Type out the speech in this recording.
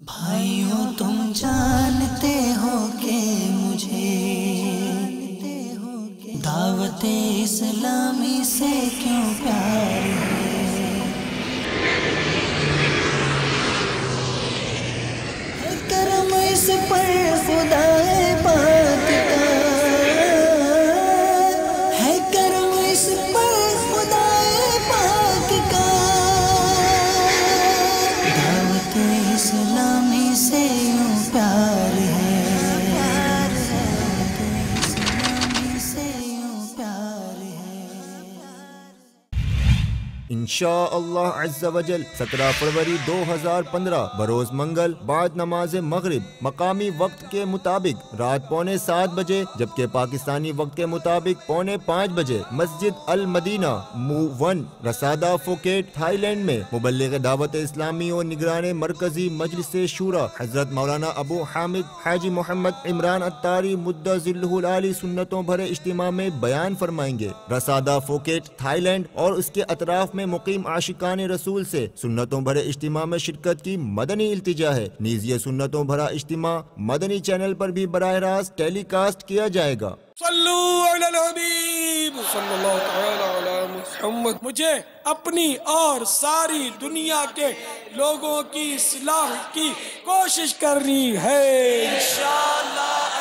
भाइयों तुम जानते हो कि मुझे दावते इस्लामी से क्यों प्यार है करम इस पर खुदाए पाक का है करम इस पर खुदाए पाक का दावते इस्लामी से यूं प्यार है से यूं प्यार है। इंशाअल्लाह अज़्ज़ा वजल 17 फरवरी 2015 बरोज मंगल बाद नमाज मगरिब मकामी वक्त के मुताबिक रात 7:45 बजे जबकि पाकिस्तानी वक्त के मुताबिक 4:45 बजे मस्जिद अल मदीना मू1 रसादा फुकेट थाईलैंड में मुबल्लिग दावत इस्लामी और निगरान मरकजी मजलिस शूरा हजरत मौलाना अबू हामिद हाजी मोहम्मद इमरान अत्तारी मुद्दज़िल्लुहुल आली सुन्नतों भरे इज्तिमा में बयान फरमाएंगे। रसादा फुकेट थाईलैंड और उसके अतराफ में मुकीम आशिकान रसूल से सुन्नतों भरे इज्तिमा में शिरकत की मदनी इल्तिजा है। नीज़ ये सुन्नतों भरा इज्तिमा मदनी चैनल पर भी बराह रास्त टेलीकास्ट किया जाएगा। सल्लू अलल हबीब सल्लल्लाहु तआला अला मुहम्मद। मुझे अपनी और सारी दुनिया के लोगों की इस्लाह की कोशिश करनी है इंशाअल्लाह।